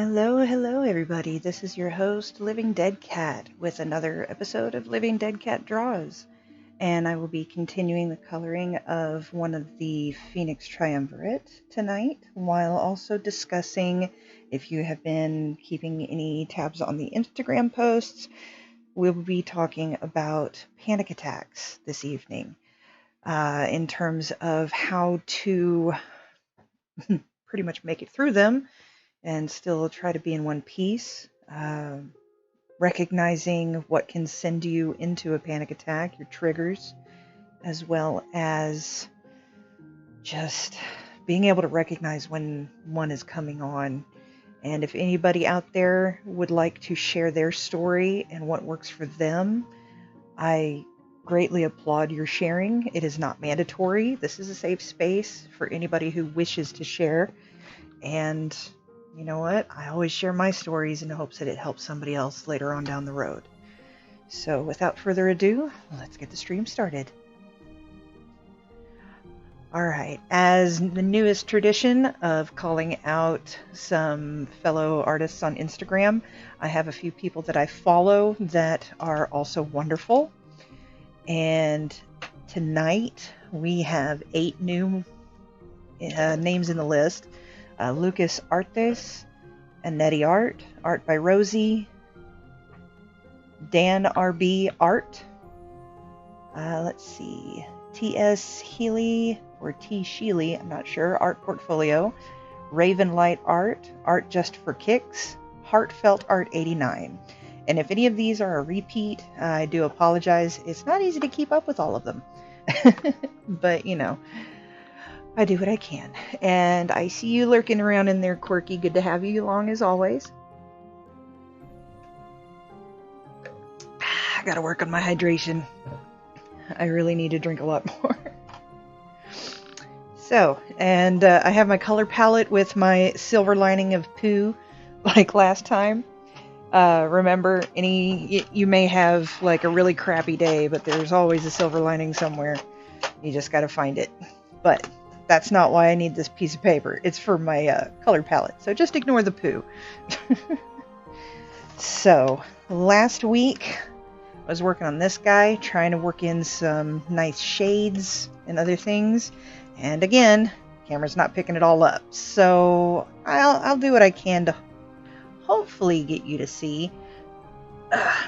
Hello, everybody. This is your host, Living Dead Cat, with another episode of Living Dead Cat Draws. And I will be continuing the coloring of one of the Phoenix Triumvirate tonight, while also discussing, if you have been keeping any tabs on the Instagram posts, we'll be talking about panic attacks this evening, in terms of how to pretty much make it through them and still try to be in one piece, recognizing what can send you into a panic attack, your triggers, as well as just being able to recognize when one is coming on. And if anybody out there would like to share their story and what works for them, I greatly applaud your sharing. It is not mandatory. This is a safe space for anybody who wishes to share. And you know what? I always share my stories in the hopes that it helps somebody else later on down the road. So without further ado, let's get the stream started. Alright, as the newest tradition of calling out some fellow artists on Instagram, I have a few people that I follow that are also wonderful. And tonight we have 8 new names in the list. Lucas Artes, Annette Art, Art by Rosie, Dan RB Art, let's see, T.S. Healy, or T. Sheely, I'm not sure, Art Portfolio, Ravenlight Art, Art Just for Kicks, Heartfelt Art 89. And if any of these are a repeat, I do apologize. It's not easy to keep up with all of them. But, you know, I do what I can. And I see you lurking around in there, Quirky. Good to have you along as always. I gotta work on my hydration. I really need to drink a lot more. So, and I have my color palette with my silver lining of poo, like last time. Remember, you may have like a really crappy day, but there's always a silver lining somewhere. You just gotta find it. But that's not why I need this piece of paper. It's for my color palette. So just ignore the poo. So last week I was working on this guy, trying to work in some nice shades and other things. And again, camera's not picking it all up. So I'll do what I can to hopefully get you to see.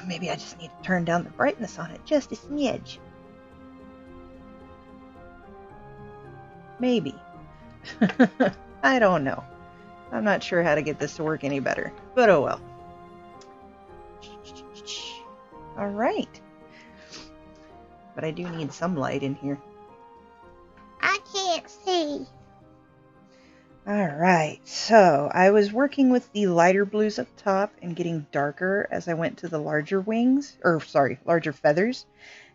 Maybe I just need to turn down the brightness on it just a smidge. Maybe. I don't know. I'm not sure how to get this to work any better, but oh well. Alright. But I do need some light in here. I can't see. Alright, so I was working with the lighter blues up top and getting darker as I went to the larger larger feathers.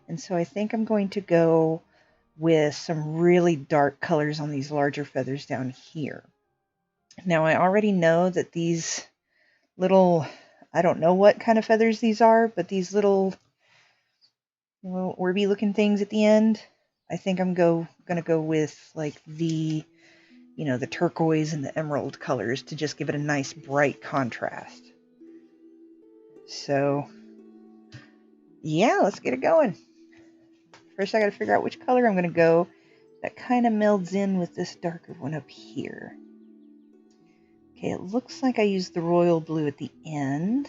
And so I think I'm going to go with some really dark colors on these larger feathers down here. Now I already know that these little, I don't know what kind of feathers these are, but these little orby looking things at the end, I think I'm gonna go with like the turquoise and the emerald colors to just give it a nice bright contrast. So yeah, let's get it going. First, I got to figure out which color I'm going to go that kind of melds in with this darker one up here. Okay, it looks like I used the royal blue at the end.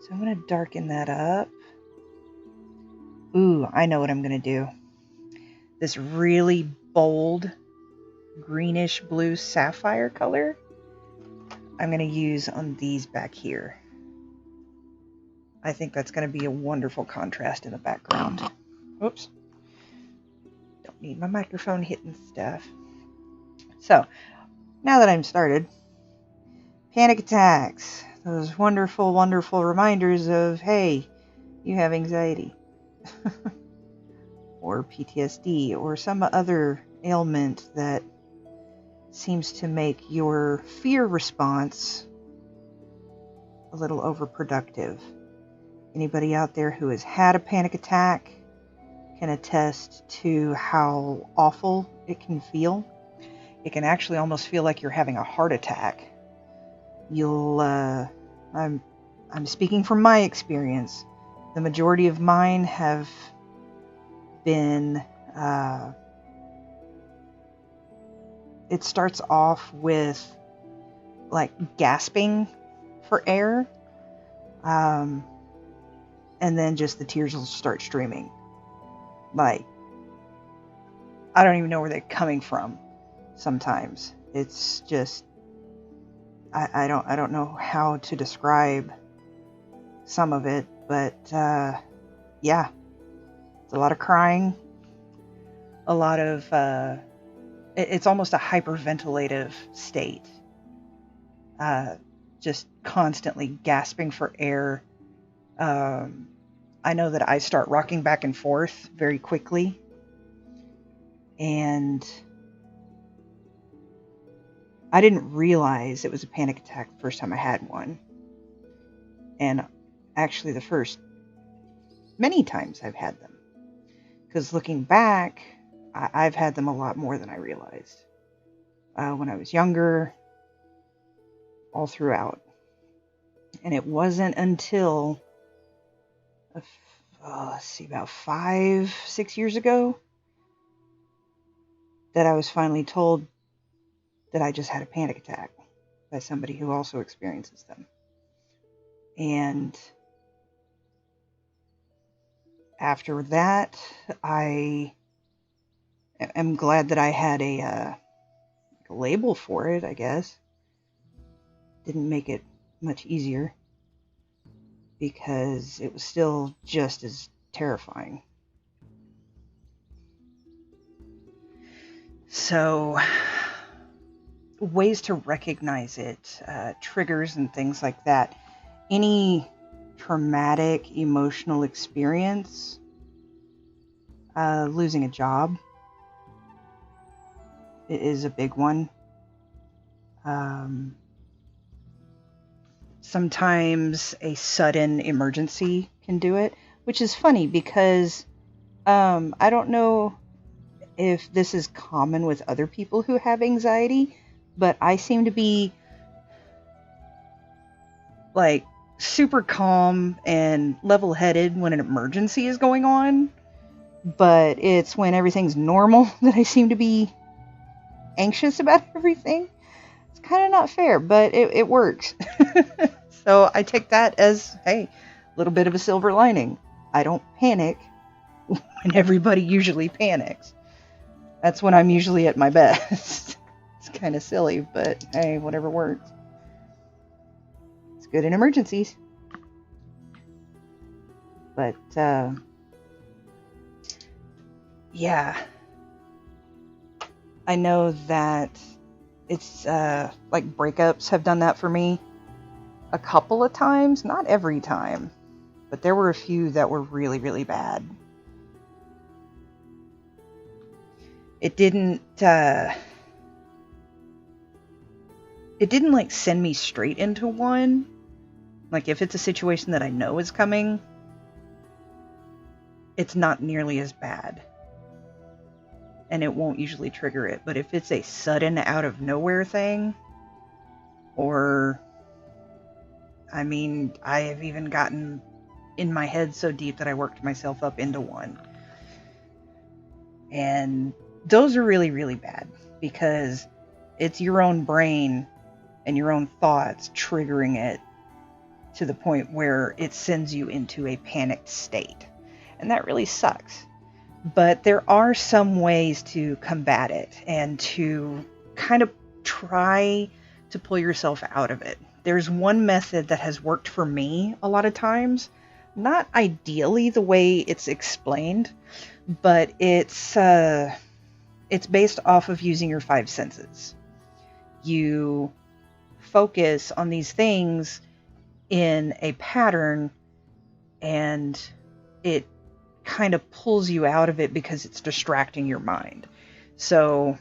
So I'm going to darken that up. Ooh, I know what I'm going to do. This really bold greenish blue sapphire color, I'm going to use on these back here. I think that's going to be a wonderful contrast in the background. Oops. Don't need my microphone hitting stuff. So, now that I'm started, panic attacks. Those wonderful, wonderful reminders of, hey, you have anxiety. Or PTSD, or some other ailment that seems to make your fear response a little overproductive. Anybody out there who has had a panic attack can attest to how awful it can feel. It can actually almost feel like you're having a heart attack. You'll, I'm speaking from my experience. The majority of mine have been, it starts off with like gasping for air, and then just the tears will start streaming. Like, I don't even know where they're coming from sometimes. It's just, I don't know how to describe some of it, but yeah, it's a lot of crying, a lot of it's almost a hyperventilative state, just constantly gasping for air. I know that I start rocking back and forth very quickly, and I didn't realize it was a panic attack the first time I had one. And actually the first many times I've had them. Because looking back, I've had them a lot more than I realized. When I was younger, all throughout. And it wasn't until, about 5-6 years ago that I was finally told that I just had a panic attack by somebody who also experiences them. And after that, I am glad that I had a label for it, I guess. Didn't make it much easier because it was still just as terrifying. So, ways to recognize it, triggers and things like that. Any traumatic emotional experience, losing a job is a big one. Sometimes a sudden emergency can do it, which is funny because I don't know if this is common with other people who have anxiety, but I seem to be like super calm and level-headed when an emergency is going on, but it's when everything's normal that I seem to be anxious about everything. It's kind of not fair, but it works. So I take that as, hey, a little bit of a silver lining. I don't panic when everybody usually panics. That's when I'm usually at my best. It's kind of silly, but hey, whatever works. It's good in emergencies. But, yeah. I know that it's, like breakups have done that for me a couple of times. Not every time, but there were a few that were really, really bad. It didn't like send me straight into one. Like if it's a situation that I know is coming, it's not nearly as bad. And it won't usually trigger it. But if it's a sudden out of nowhere thing, or, I mean, I have even gotten in my head so deep that I worked myself up into one. And those are really, really bad because it's your own brain and your own thoughts triggering it to the point where it sends you into a panicked state. And that really sucks. But there are some ways to combat it and to kind of try to pull yourself out of it. There's one method that has worked for me a lot of times. Not ideally the way it's explained, but it's based off of using your 5 senses. You focus on these things in a pattern, and it kind of pulls you out of it because it's distracting your mind. So,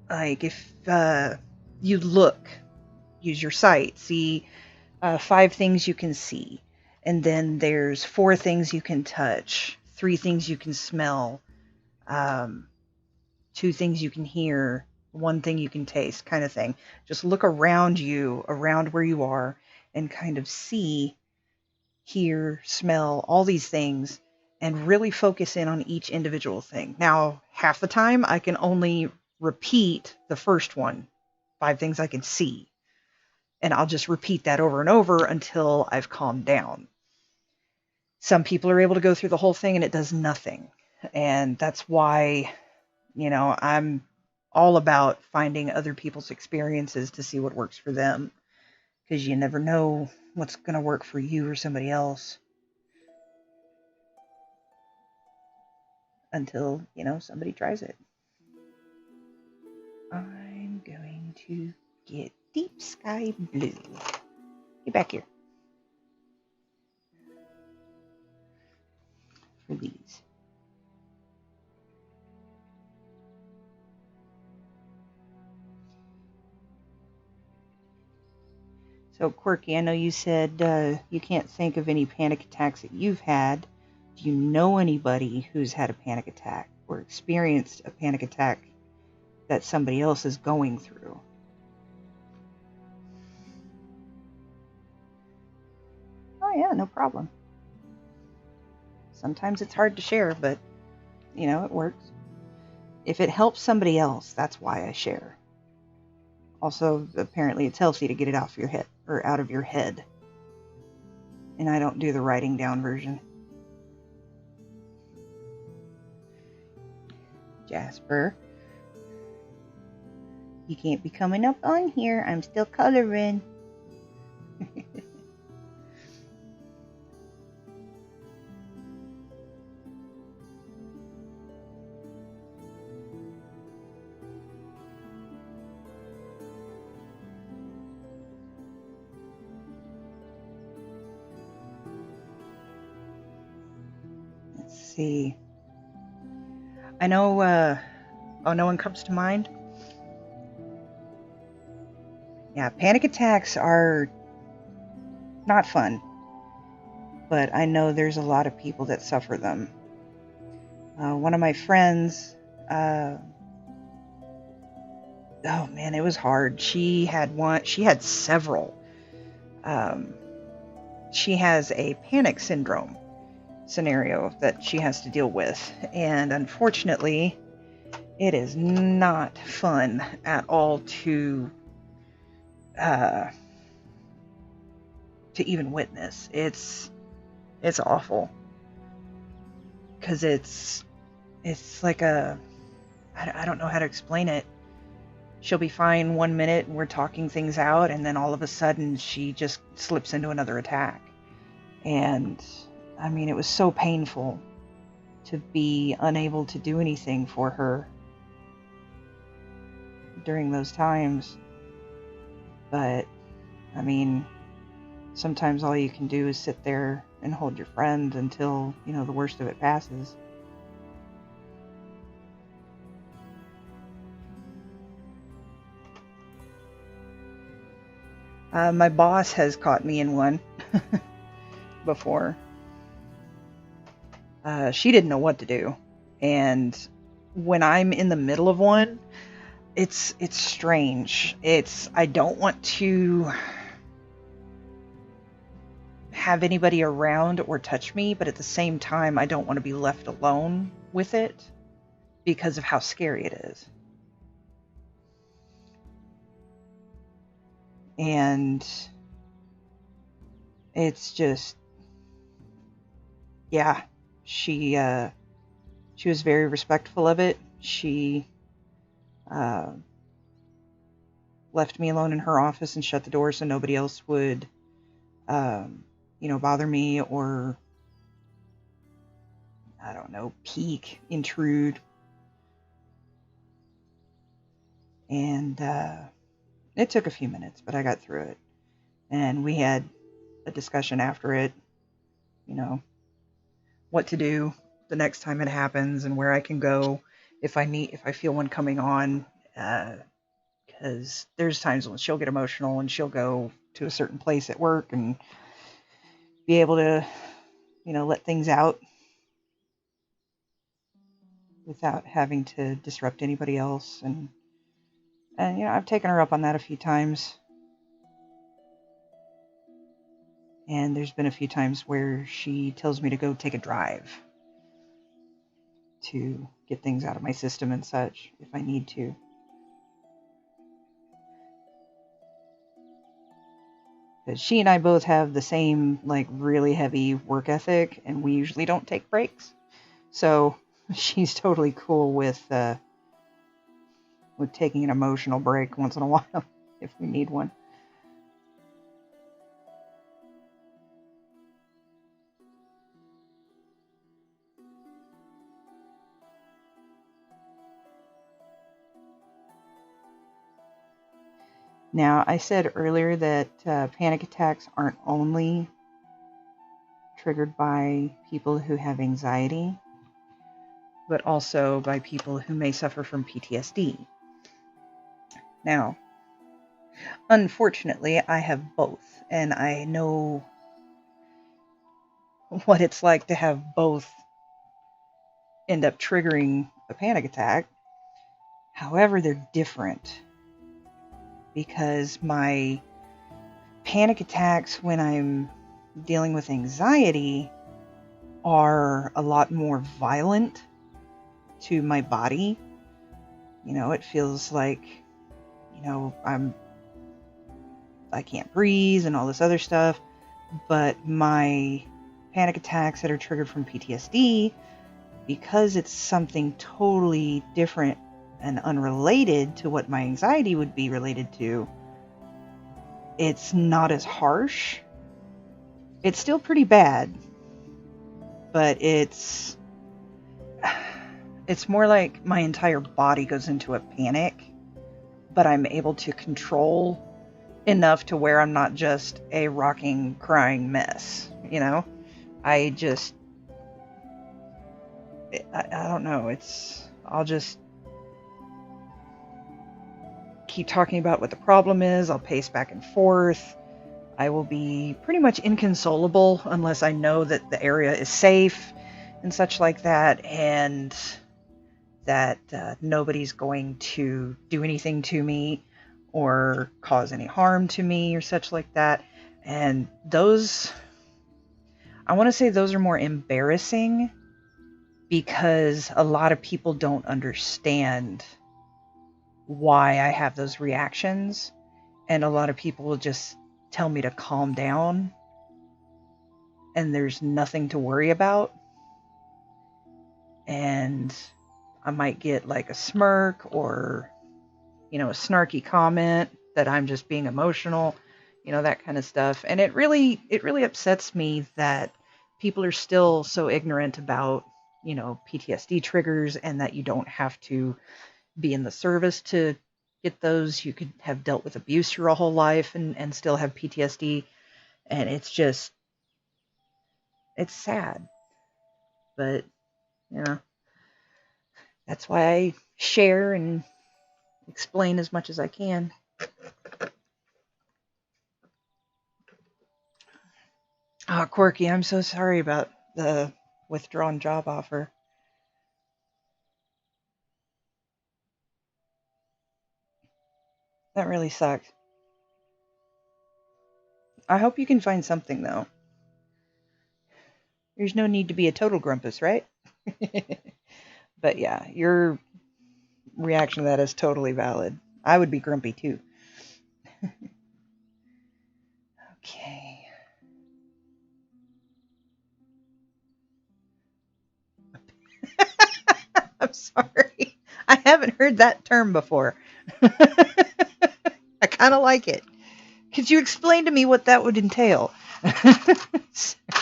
like if you look, use your sight, see 5 things you can see, and then there's 4 things you can touch, 3 things you can smell, 2 things you can hear, one thing you can taste kind of thing. Just look around you, around where you are, and kind of see, hear, smell, all these things, and really focus in on each individual thing. Now, half the time I can only repeat the first one, 5 things I can see. And I'll just repeat that over and over until I've calmed down. Some people are able to go through the whole thing and it does nothing. And that's why, I'm all about finding other people's experiences to see what works for them. Because you never know what's going to work for you or somebody else until, somebody tries it. I'm going to get Deep Sky Blue. Get back here. For these. So, Quirky, I know you said you can't think of any panic attacks that you've had. Do you know anybody who's had a panic attack or experienced a panic attack that somebody else is going through? Oh, yeah, no problem. Sometimes it's hard to share, but, it works. If it helps somebody else, that's why I share. Also, apparently it's healthy to get it off your head, or out of your head. And I don't do the writing down version. Jasper, you can't be coming up on here. I'm still coloring. Let's see. I know, no one comes to mind? Yeah, panic attacks are not fun, but I know there's a lot of people that suffer them. One of my friends, oh man, it was hard. She had several. She has a panic syndrome scenario that she has to deal with, and unfortunately, it is not fun at all to even witness. It's awful because it's like I don't know how to explain it. She'll be fine 1 minute and we're talking things out, and then all of a sudden she just slips into another attack. And I mean, it was so painful to be unable to do anything for her during those times. But I mean, sometimes all you can do is sit there and hold your friend until, the worst of it passes. My boss has caught me in one before. She didn't know what to do. And when I'm in the middle of one, it's strange. I don't want to have anybody around or touch me, but at the same time, I don't want to be left alone with it because of how scary it is. And it's just, yeah, she was very respectful of it. She left me alone in her office and shut the door so nobody else would, bother me or, I don't know, peek, intrude. And it took a few minutes, but I got through it. And we had a discussion after it, what to do the next time it happens and where I can go if I feel one coming on. Because there's times when she'll get emotional and she'll go to a certain place at work and be able to, let things out without having to disrupt anybody else. And And, you know, I've taken her up on that a few times. And there's been a few times where she tells me to go take a drive to get things out of my system and such if I need to. Because she and I both have the same, like, really heavy work ethic, and we usually don't take breaks. So she's totally cool with taking an emotional break once in a while if we need one. Now, I said earlier that panic attacks aren't only triggered by people who have anxiety, but also by people who may suffer from PTSD. Now, unfortunately, I have both, and I know what it's like to have both end up triggering a panic attack. However, they're different, because my panic attacks when I'm dealing with anxiety are a lot more violent to my body. You know, it feels like, you know, I can't breathe and all this other stuff. But my panic attacks that are triggered from PTSD, because it's something totally different and unrelated to what my anxiety would be related to, it's not as harsh. It's still pretty bad, but it's more like my entire body goes into a panic, but I'm able to control enough to where I'm not just a rocking, crying mess, you know? I don't know, I'll just keep talking about what the problem is, I'll pace back and forth, I will be pretty much inconsolable unless I know that the area is safe and such like that, and that nobody's going to do anything to me or cause any harm to me or such like that. And those, I want to say those are more embarrassing because a lot of people don't understand why I have those reactions. And a lot of people will just tell me to calm down and there's nothing to worry about. And I might get like a smirk or, you know, a snarky comment that I'm just being emotional, you know, that kind of stuff. And it really upsets me that people are still so ignorant about, you know, PTSD triggers, and that you don't have to be in the service to get those. You could have dealt with abuse your whole life and still have PTSD. And it's sad. But, you know, that's why I share and explain as much as I can. Oh, Corky, I'm so sorry about the withdrawn job offer. That really sucks. I hope you can find something, though. There's no need to be a total grumpus, right? But yeah, your reaction to that is totally valid. I would be grumpy, too. Okay. I'm sorry. I haven't heard that term before. I kind of like it. Could you explain to me what that would entail?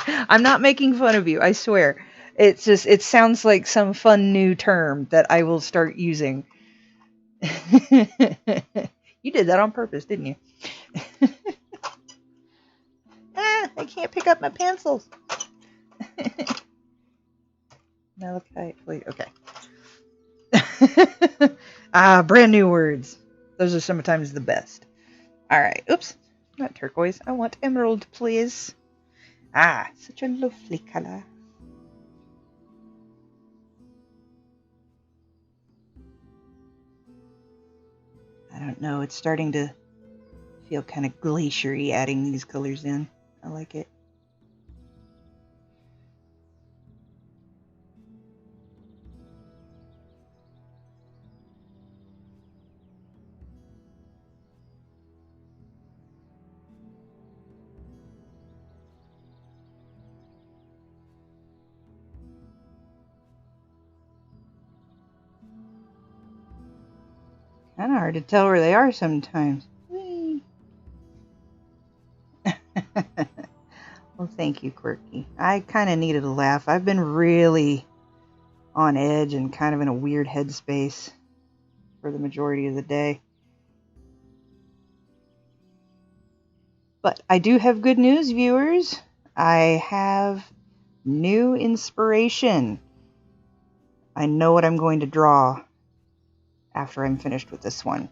I'm not making fun of you, I swear. It's just, it sounds like some fun new term that I will start using. You did that on purpose, didn't you? I can't pick up my pencils. Malachite, wait, okay. Brand new words. Those are sometimes the best. All right, oops, not turquoise. I want emerald, please. Such a lovely color. I don't But no, it's starting to feel kind of glacier-y adding these colors in. I like it. Kind of hard to tell where they are sometimes. Whee! Well, thank you, Quirky. I kind of needed a laugh. I've been really on edge and kind of in a weird headspace for the majority of the day. But I do have good news, viewers. I have new inspiration. I know what I'm going to draw after I'm finished with this one.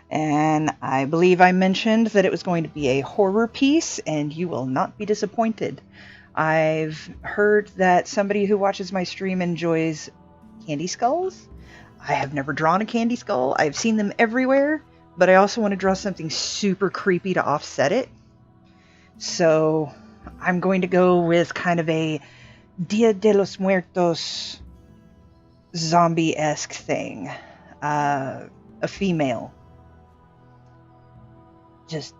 And I believe I mentioned that it was going to be a horror piece, and you will not be disappointed. I've heard that somebody who watches my stream enjoys candy skulls. I have never drawn a candy skull. I've seen them everywhere, but I also want to draw something super creepy to offset it. So I'm going to go with kind of a Dia de los Muertos zombie-esque thing. A female. Just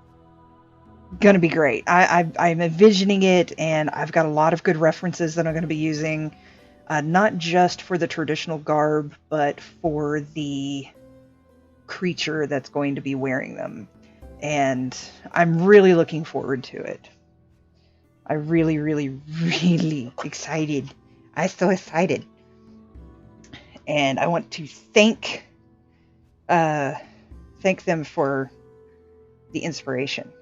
gonna be great. I'm envisioning it, and I've got a lot of good references that I'm going to be using, not just for the traditional garb, but for the creature that's going to be wearing them. And I'm really looking forward to it. I really, really, really excited. I'm so excited. And I want to thank them for the inspiration.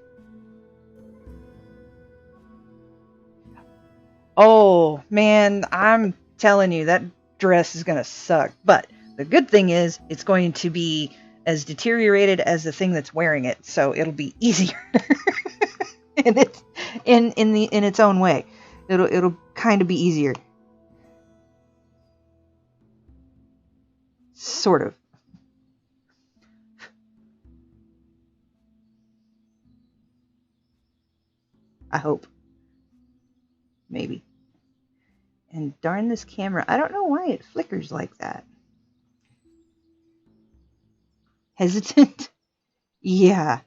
Oh, man, I'm telling you, that dress is going to suck. But the good thing is, it's going to be as deteriorated as the thing that's wearing it, so it'll be easier. in its own way. It'll kind of be easier. Sort of. I hope. Maybe. And darn this camera. I don't know why it flickers like that. Hesitant? Yeah.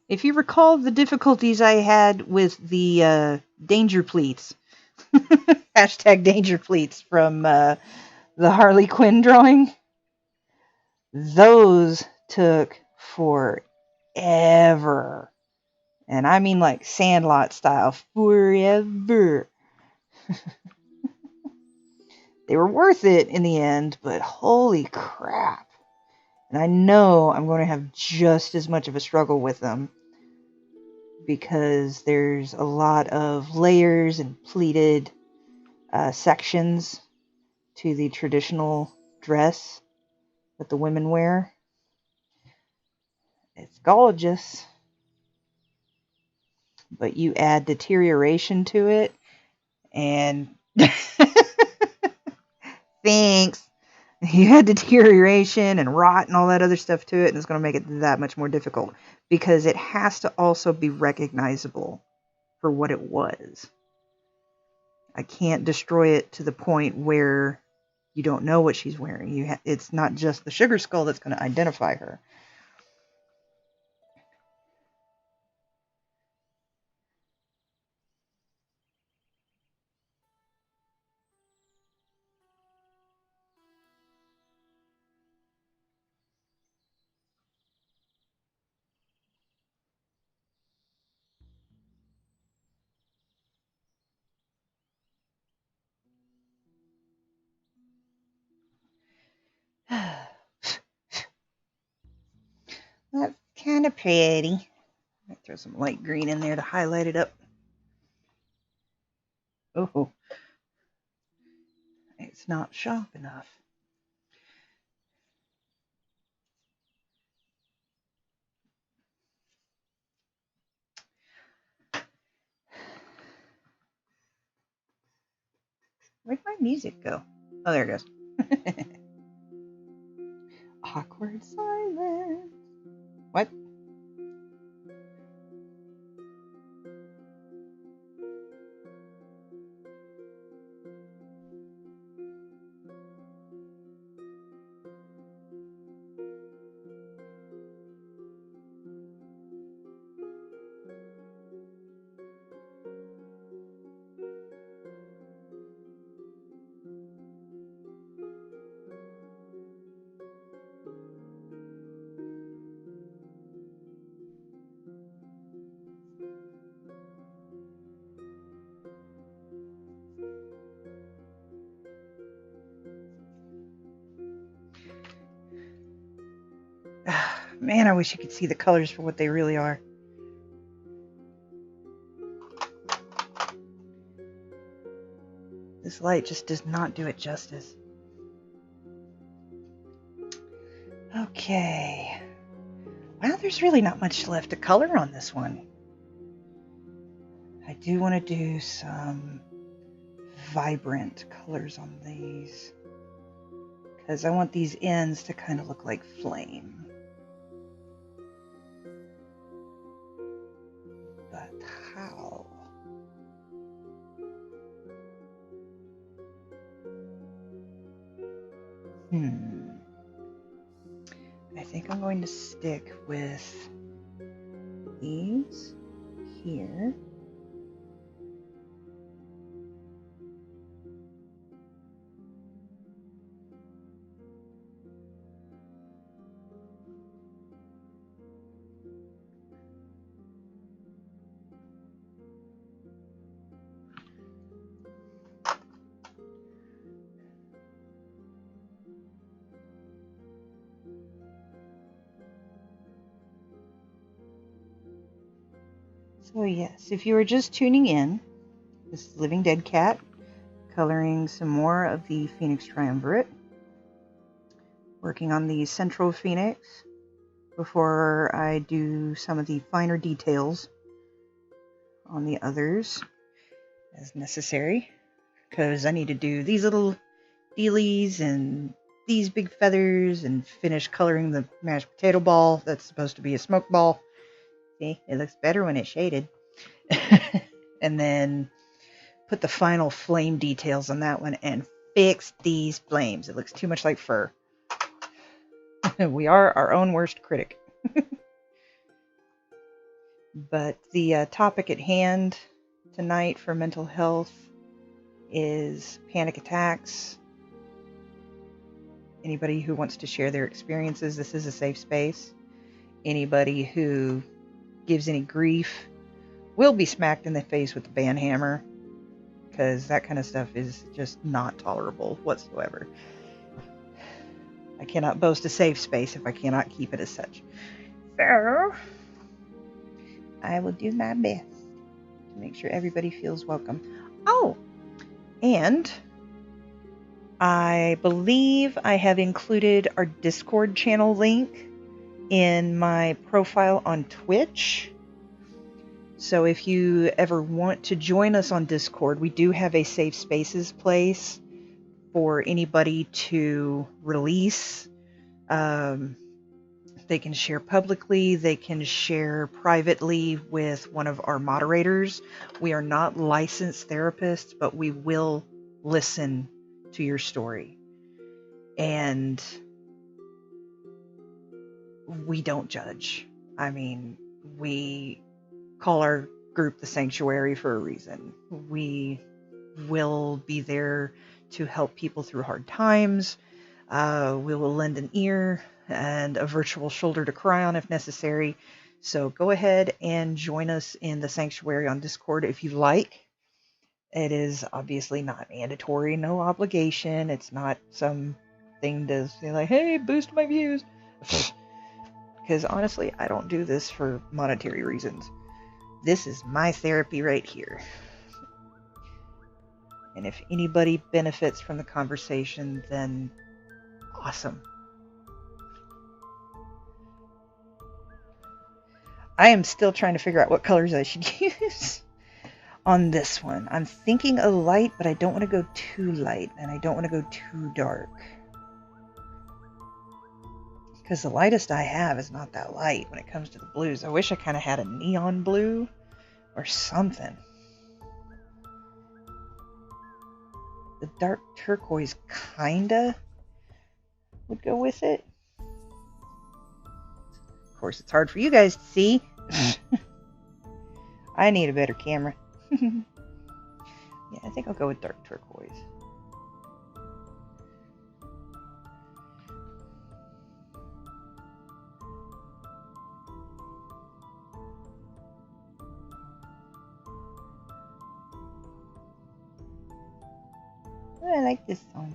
If you recall the difficulties I had with the danger pleats. Hashtag danger pleats from the Harley Quinn drawing. Those took forever. And I mean like Sandlot style. Forever. They were worth it in the end, but holy crap. And I know I'm going to have just as much of a struggle with them because there's a lot of layers and pleated sections to the traditional dress that the women wear. It's gorgeous, but you add deterioration to it, and thanks. You add deterioration and rot and all that other stuff to it, and it's going to make it that much more difficult because it has to also be recognizable for what it was. I can't destroy it to the point where you don't know what she's wearing. It's not just the sugar skull that's going to identify her. That's kind of pretty. I'll throw some light green in there to highlight it up. Oh, it's not sharp enough. Where'd my music go? Oh, there it goes. Awkward silence. What? Man, I wish you could see the colors for what they really are. This light just does not do it justice. Okay. Well, there's really not much left to color on this one. I do want to do some vibrant colors on these, because I want these ends to kind of look like flame. But how? I think I'm going to stick with these here. So yes, if you were just tuning in, this is Living Dead Cat coloring some more of the Phoenix Triumvirate, working on the central Phoenix before I do some of the finer details on the others as necessary, because I need to do these little dealies and these big feathers and finish coloring the mashed potato ball that's supposed to be a smoke ball. See, it looks better when it's shaded. And then put the final flame details on that one and fix these flames. It looks too much like fur. We are our own worst critic. But the topic at hand tonight for mental health is panic attacks. Anybody who wants to share their experiences, this is a safe space. Anybody who gives any grief will be smacked in the face with the band hammer, because that kind of stuff is just not tolerable whatsoever. I cannot boast a safe space if I cannot keep it as such. So, I will do my best to make sure everybody feels welcome. Oh, and I believe I have included our Discord channel link in my profile on Twitch. So if you ever want to join us on Discord, we do have a safe spaces place for anybody to release. They can share publicly, they can share privately with one of our moderators. We are not licensed therapists, but we will listen to your story. And we don't judge. I mean, we call our group the Sanctuary for a reason. We will be there to help people through hard times. We will lend an ear and a virtual shoulder to cry on if necessary. So go ahead and join us in the Sanctuary on Discord if you like. It is obviously not mandatory, no obligation. It's not some thing to say like, hey, boost my views. Because honestly, I don't do this for monetary reasons. This is my therapy right here. And if anybody benefits from the conversation, then awesome. I am still trying to figure out what colors I should use on this one. I'm thinking a light, but I don't want to go too light, and I don't want to go too dark. because the lightest I have is not that light when it comes to the blues. I wish I kind of had a neon blue or something. The dark turquoise kinda would go with it. Of course, it's hard for you guys to see. I need a better camera. Yeah, I think I'll go with dark turquoise. Oh, I like this song.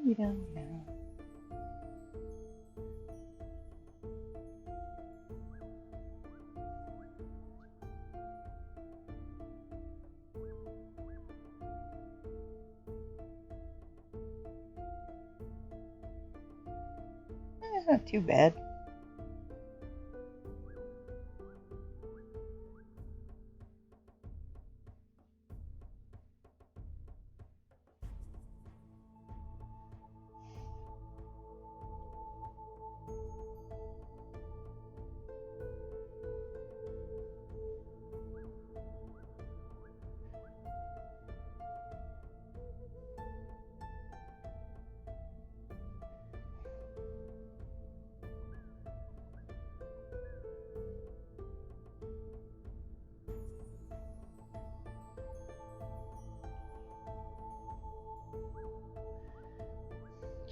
We don't know. It's not too bad.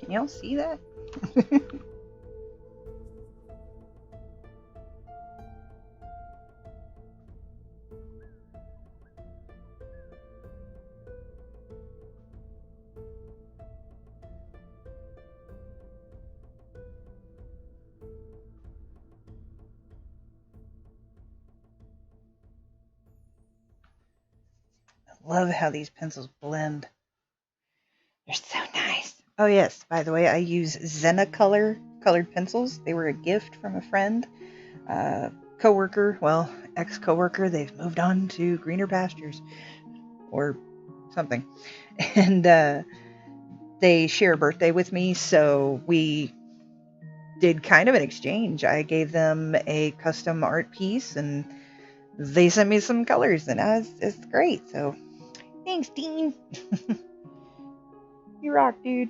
Can y'all see that? I love how these pencils blend. They're so nice. Oh yes, by the way, I use Zenacolor colored pencils. They were a gift from a friend, coworker, well, ex-coworker. They've moved on to greener pastures or something. And they share a birthday with me, so we did kind of an exchange. I gave them a custom art piece, and they sent me some colors, and it's great. So thanks, Dean. You rock, dude.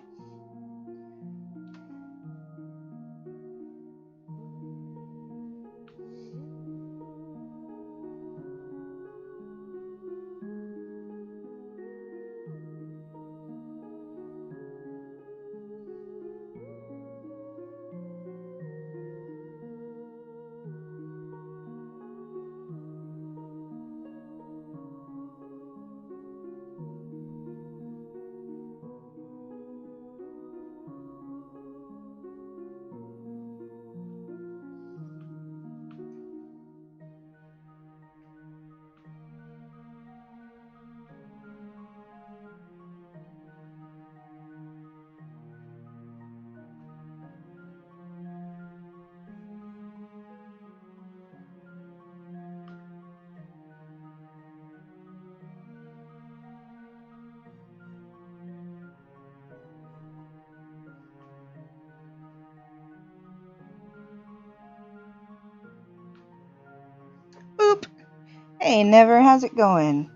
Hey, Never, how's it going?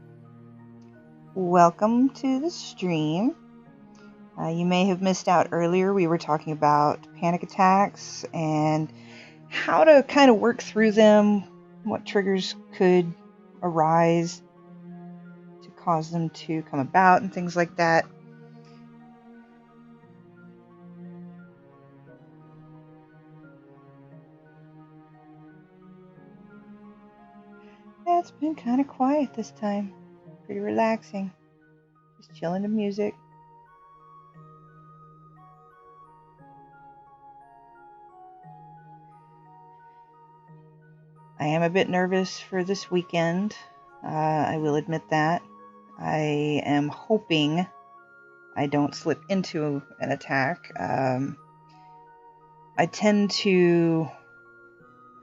Welcome to the stream. You may have missed out earlier. We were talking about panic attacks and how to kind of work through them, what triggers could arise to cause them to come about, and things like that. Yeah, it's been kind of quiet this time. Pretty relaxing. Just chilling to music. I am a bit nervous for this weekend. I will admit that. I am hoping I don't slip into an attack. I tend to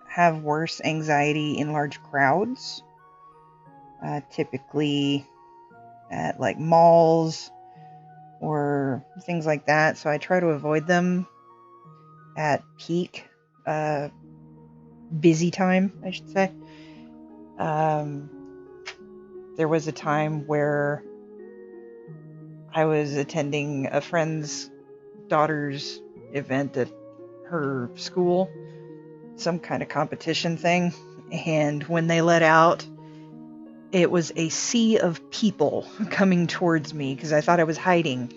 have worse anxiety in large crowds, typically at like malls or things like that. So I try to avoid them at peak busy time, I should say. There was a time where I was attending a friend's daughter's event at her school, some kind of competition thing, and when they let out, it was a sea of people coming towards me because I thought I was hiding,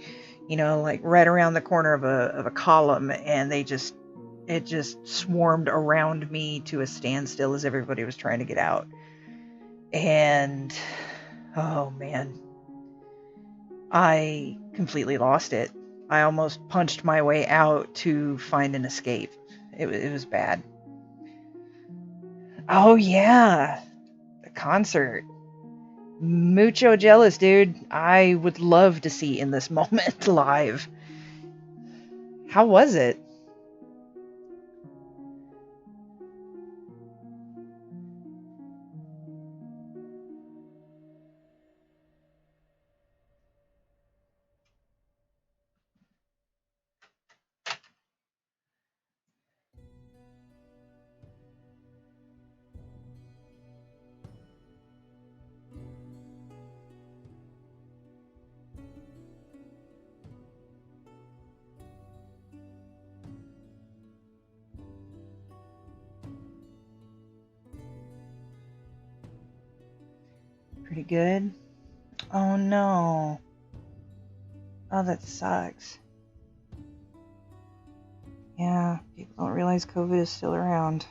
like right around the corner of a column, and it just swarmed around me to a standstill as everybody was trying to get out. And oh man, I completely lost it. I almost punched my way out to find an escape. It was bad. Oh yeah, the concert. Mucho jealous, dude. I would love to see In This Moment live. How was it? Pretty good. Oh no. Oh, that sucks. Yeah, people don't realize COVID is still around.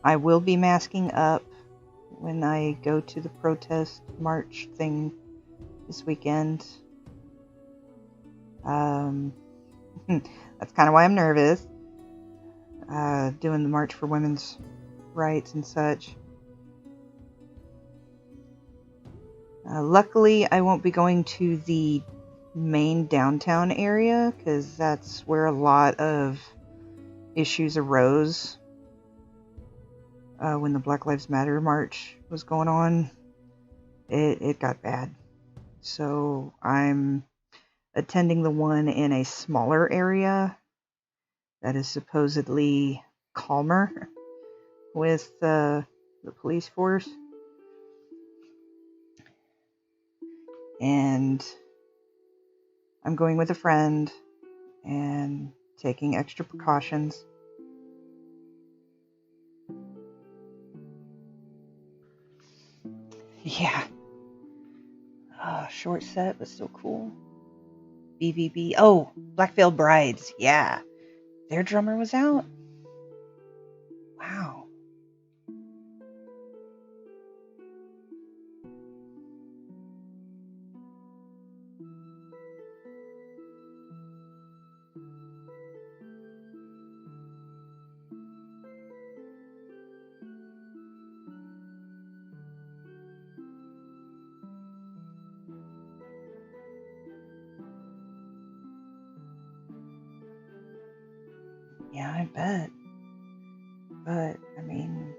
I will be masking up when I go to the protest march thing this weekend. That's kind of why I'm nervous. Doing the March for Women's Rights and such. Luckily, I won't be going to the main downtown area because that's where a lot of issues arose when the Black Lives Matter march was going on. It got bad. So I'm attending the one in a smaller area that is supposedly calmer with the police force. And I'm going with a friend and taking extra precautions. Yeah. Short set, but still cool. BVB. Oh, Black Veil Brides. Yeah. Their drummer was out. Wow. Yeah, I bet. But, I mean,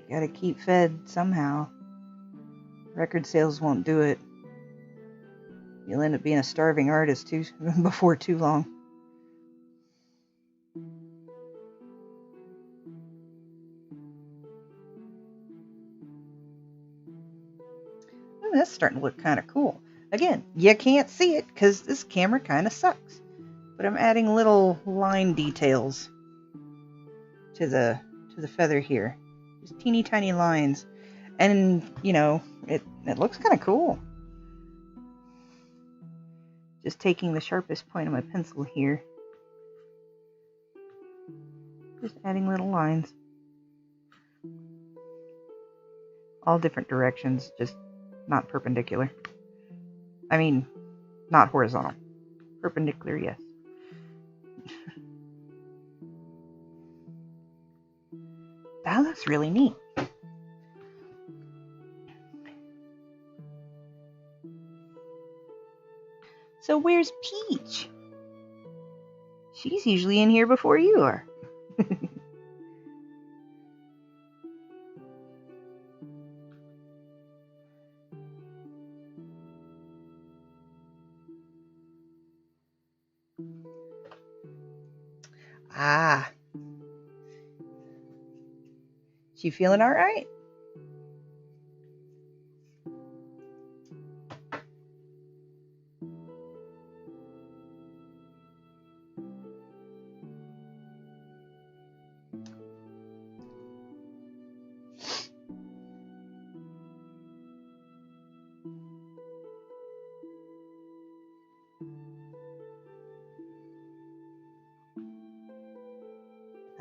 you gotta keep fed somehow. Record sales won't do it. You'll end up being a starving artist too before too long. that's starting to look kind of cool. Again, you can't see it because this camera kind of sucks. But I'm adding little line details to the feather here. Just teeny tiny lines. And, you know, it looks kind of cool. Just taking the sharpest point of my pencil here. Just adding little lines. All different directions, just not perpendicular. I mean, not horizontal. Perpendicular, yes. That looks really neat. So where's Peach? She's usually in here before you are. Ah. She feeling all right?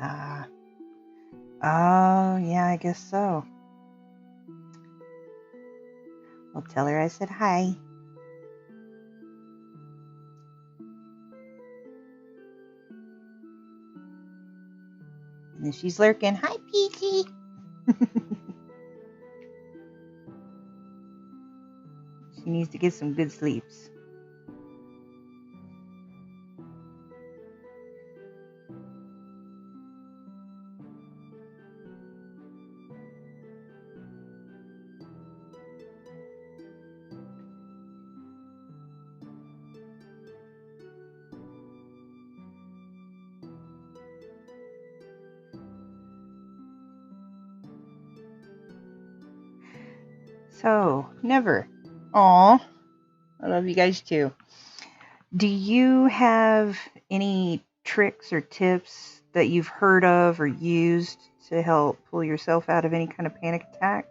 Ah. Oh, yeah, I guess so. I'll tell her I said hi. And if she's lurking, hi, Peachy. She needs to get some good sleeps. So, never. Aw, I love you guys too. Do you have any tricks or tips that you've heard of or used to help pull yourself out of any kind of panic attack?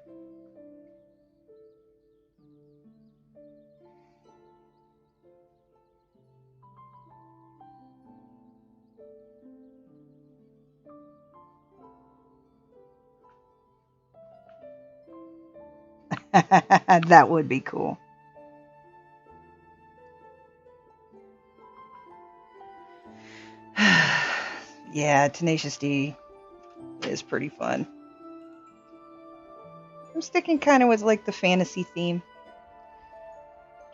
That would be cool. Yeah, Tenacious D is pretty fun. I'm sticking kind of with like the fantasy theme.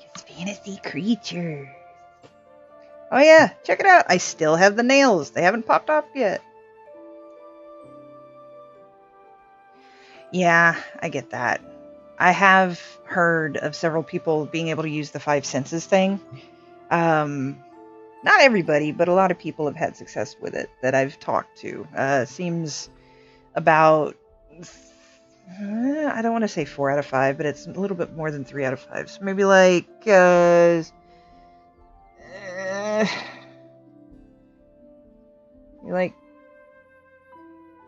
It's fantasy creatures. Oh yeah, check it out. I still have the nails. They haven't popped off yet. Yeah, I get that. I have heard of several people being able to use the 5 senses thing. Not everybody, but a lot of people have had success with it that I've talked to. Seems about, I don't want to say 4 out of 5, but it's a little bit more than 3 out of 5. So maybe like,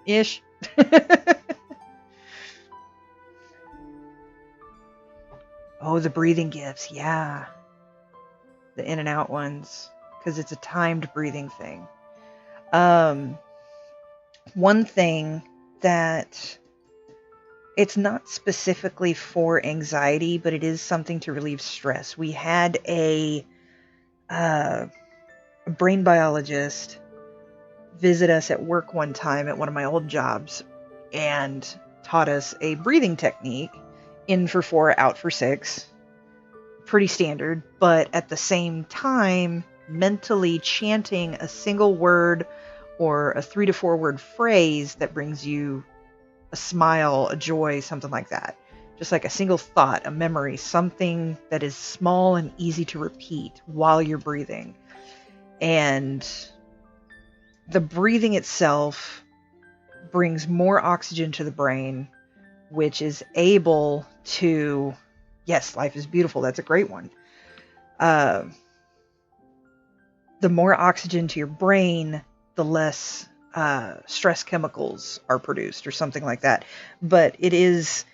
ish. Oh, the breathing gifts, yeah. The in and out ones, because it's a timed breathing thing. One thing that it's not specifically for anxiety, but it is something to relieve stress. We had a brain biologist visit us at work one time at one of my old jobs and taught us a breathing technique. In for 4, out for 6. Pretty standard, but at the same time, mentally chanting a single word or a 3 to 4 word phrase that brings you a smile, a joy, something like that. Just like a single thought, a memory, something that is small and easy to repeat while you're breathing. And the breathing itself brings more oxygen to the brain, which is able to Yes, life is beautiful. That's a great one. The more oxygen to your brain, the less stress chemicals are produced or something like that. But it is,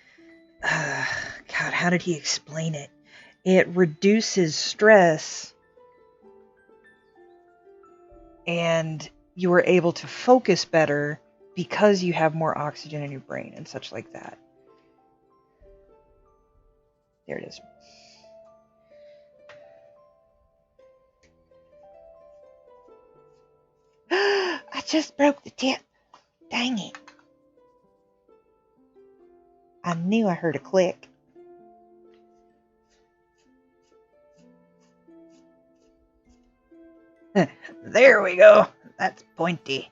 God, how did he explain it? It reduces stress and you are able to focus better because you have more oxygen in your brain and such like that. There it is. I just broke the tip. Dang it. I knew I heard a click. There we go. That's pointy.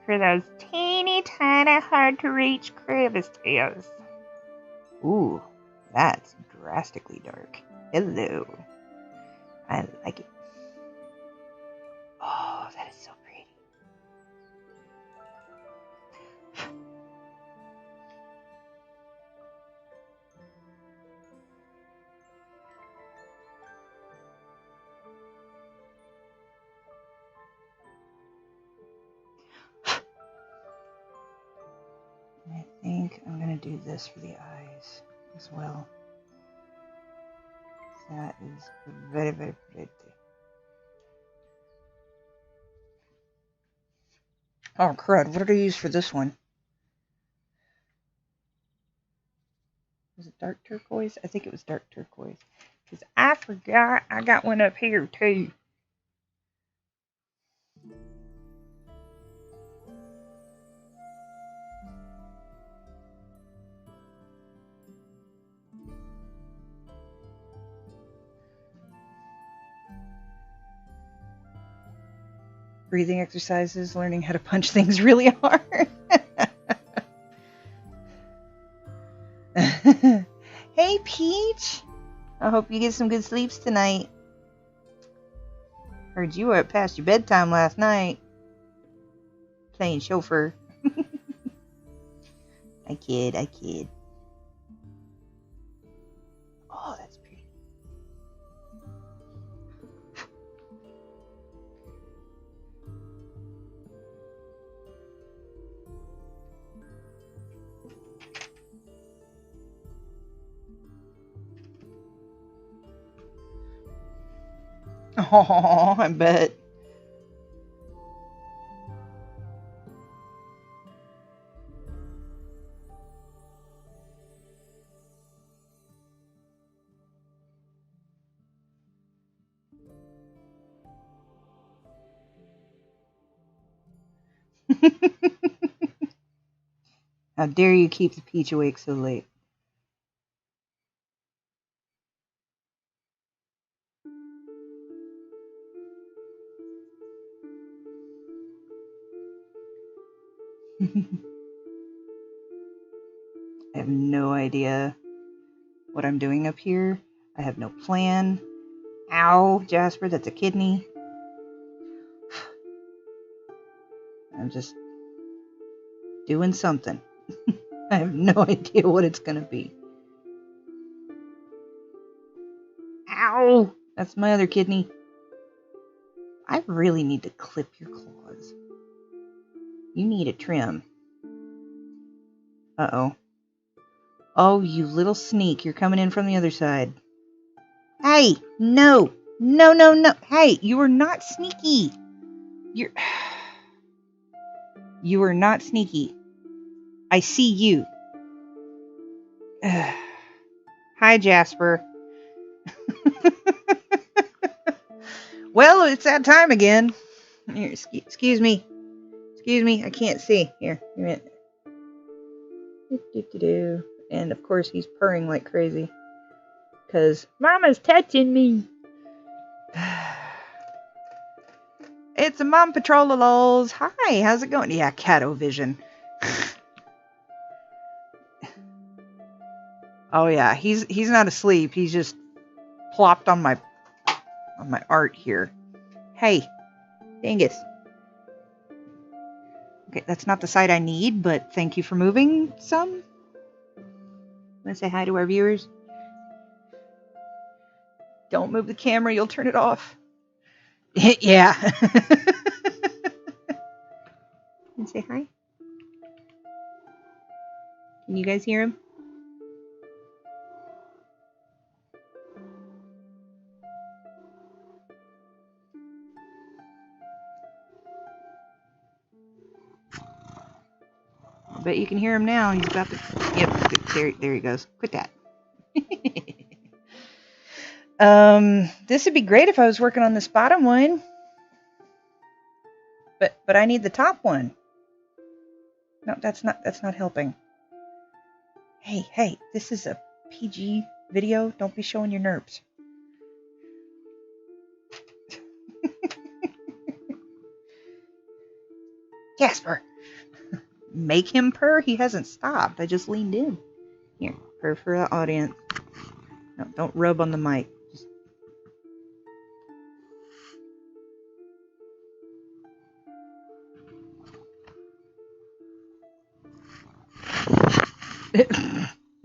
For those teeny tiny hard to reach crevices. Ooh, that's drastically dark. Hello. I like it. Oh, that is so pretty. I think I'm going to do this for the eyes as well. That is very, very pretty. Oh, crud. What did I use for this one? Was it dark turquoise? I think it was dark turquoise. Because I forgot I got one up here too. Breathing exercises, learning how to punch things really hard. Hey, Peach. I hope you get some good sleeps tonight. Heard you were up past your bedtime last night. Playing chauffeur. I kid. Oh, that's pretty. Oh, I bet. How dare you keep the Peach awake so late? I have no idea what I'm doing up here. I have no plan. Ow, Jasper, that's a kidney. I'm just doing something. I have no idea what it's gonna be. Ow! That's my other kidney. I really need to clip your claws. You need a trim. Uh-oh. Oh, you little sneak. You're coming in from the other side. Hey! No! No! Hey, you are not sneaky! You are not sneaky. I see you. Hi, Jasper. Well, it's that time again. Here, excuse me. Excuse me, I can't see. Here, a minute. And of course, he's purring like crazy. Because Mama's touching me. It's a Mom Patrol lols. Hi, how's it going? Yeah, Cato Vision. Oh yeah, he's not asleep. He's just plopped on my art here. Hey, Dingus. Okay, that's not the side I need, but thank you for moving some. Want to say hi to our viewers? Don't move the camera, you'll turn it off. Yeah. And say hi. Can you guys hear him? I bet you can hear him now. He's about to. Yep, there he goes. Quit that. This would be great if I was working on this bottom one. But I need the top one. No, that's not helping. Hey, this is a PG video. Don't be showing your nerves. Jasper! Make him purr? He hasn't stopped. I just leaned in. Here, purr for the audience. No, don't rub on the mic.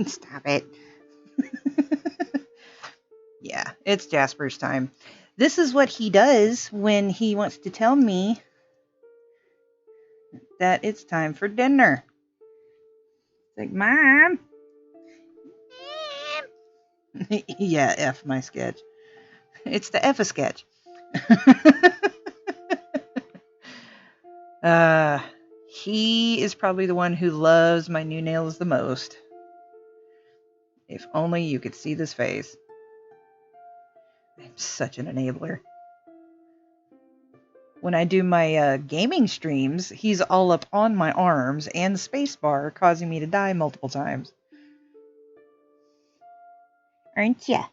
Stop it. Yeah, it's Jasper's time. This is what he does when he wants to tell me that it's time for dinner. It's like, Mom. Yeah, F my sketch. It's the F a sketch. He is probably the one who loves my new nails the most. If only you could see this face. I'm such an enabler. When I do my gaming streams, he's all up on my arms and spacebar, causing me to die multiple times. Aren't ya?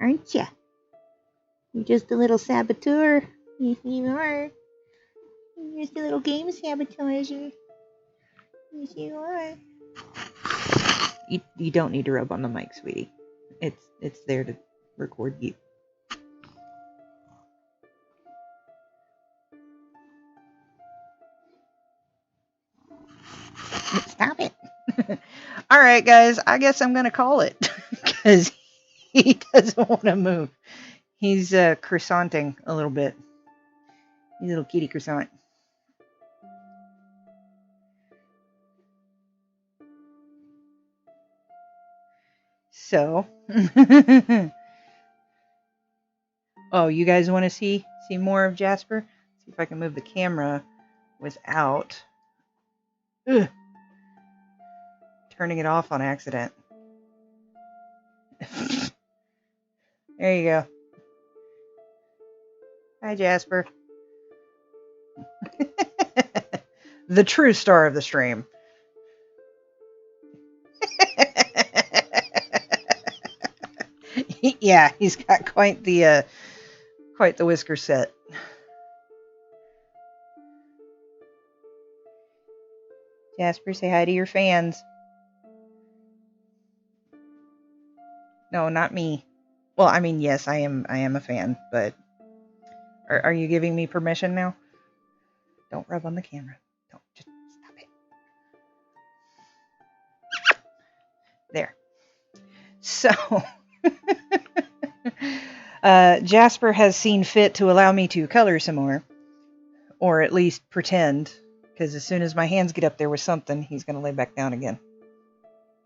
Aren't ya? You're just a little saboteur. Yes, you are. You're just a little game sabotager. Yes, you are. You don't need to rub on the mic, sweetie. It's there to record you. Stop it. All right, guys. I guess I'm going to call it because he doesn't want to move. He's croissanting a little bit. He's a little kitty croissant. So, oh, you guys want to see more of Jasper? See if I can move the camera without turning it off on accident. There you go. Hi, Jasper. The true star of the stream. Yeah, he's got quite the whisker set. Jasper, say hi to your fans. No, not me. Well, I mean, yes, I am a fan, but are you giving me permission now? Don't rub on the camera. Don't, just stop it. There. So, Jasper has seen fit to allow me to color some more, or at least pretend, because as soon as my hands get up there with something, he's going to lay back down again.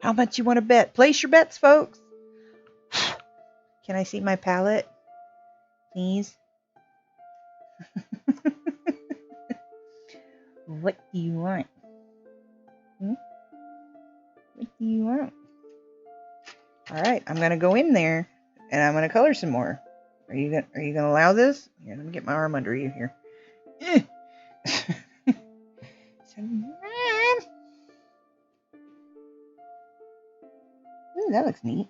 How much you want to bet? Place your bets, folks. Can I see my palette, please? What do you want? What do you want? All right, I'm gonna go in there and I'm gonna color some more. Are you gonna allow this? Here, let me get my arm under you here. Ooh, that looks neat.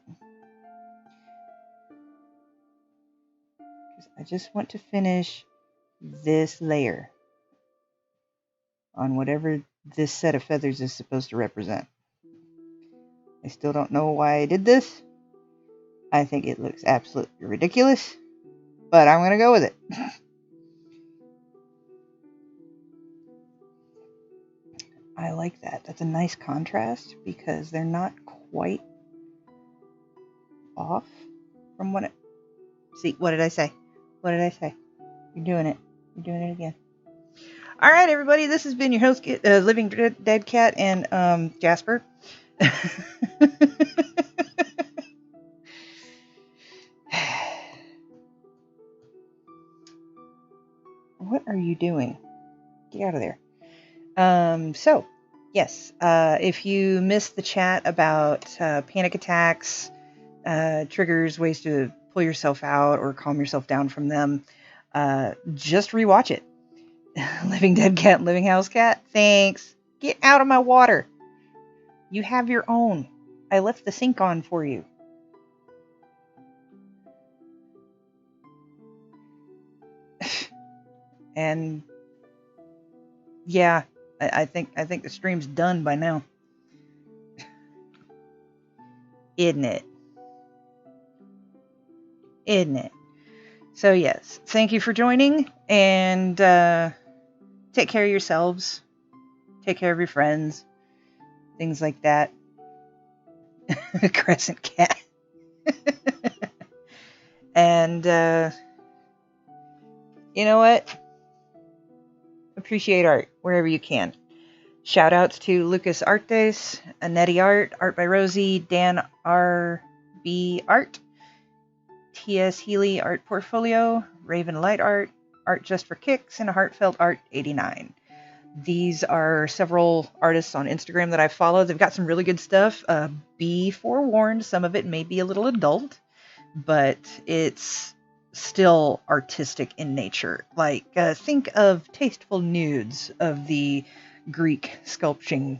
I just want to finish this layer on whatever this set of feathers is supposed to represent. I still don't know why I did this. I think it looks absolutely ridiculous, but I'm going to go with it. I like that. That's a nice contrast because they're not quite off from what it... See, what did I say? What did I say? You're doing it. You're doing it again. All right, everybody. This has been your host, Living Dead Cat, and Jasper. What are you doing? Get out of there. So, yes, if you missed the chat about panic attacks, triggers, ways to pull yourself out or calm yourself down from them, just rewatch it. Living Dead Cat, Living House Cat, thanks. Get out of my water. You have your own. I left the sink on for you. And yeah, I think the stream's done by now. Isn't it? Isn't it? So yes, thank you for joining, and take care of yourselves. Take care of your friends. Things like that. Crescent cat. And you know what? Appreciate art wherever you can. Shout outs to Lucas Artes, Anetti Art, Art by Rosie, Dan RB Art, T.S. Healy Art Portfolio, Raven Light Art, Art Just for Kicks, and Heartfelt Art 89. These are several artists on Instagram that I follow. They've got some really good stuff. Be forewarned, some of it may be a little adult, but it's still artistic in nature. Like, think of tasteful nudes of the Greek sculpture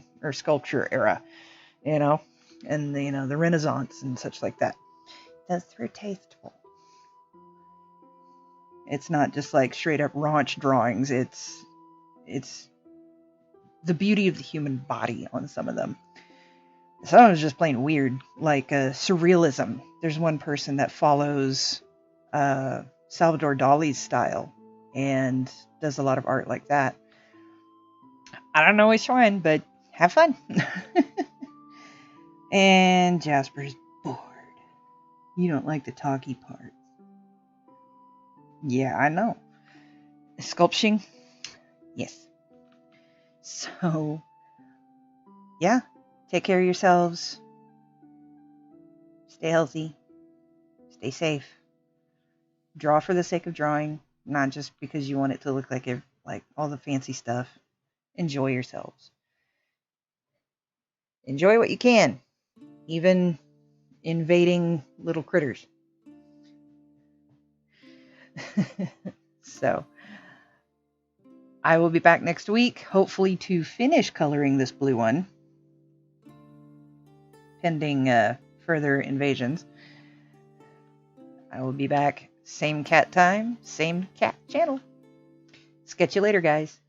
era, and the Renaissance and such like that. Those were tasteful. It's not just like straight up raunch drawings. It's the beauty of the human body on some of them. Some of it's just plain weird, like surrealism. There's one person that follows Salvador Dali's style and does a lot of art like that. I don't know which one, but have fun. And Jasper's bored. You don't like the talky part. Yeah, I know. Sculpting? Yes. So, yeah. Take care of yourselves. Stay healthy. Stay safe. Draw for the sake of drawing, not just because you want it to look like all the fancy stuff. Enjoy yourselves. Enjoy what you can, even invading little critters. So, I will be back next week, hopefully to finish coloring this blue one, pending further invasions. I will be back, same cat time, same cat channel. Sketch you later, guys.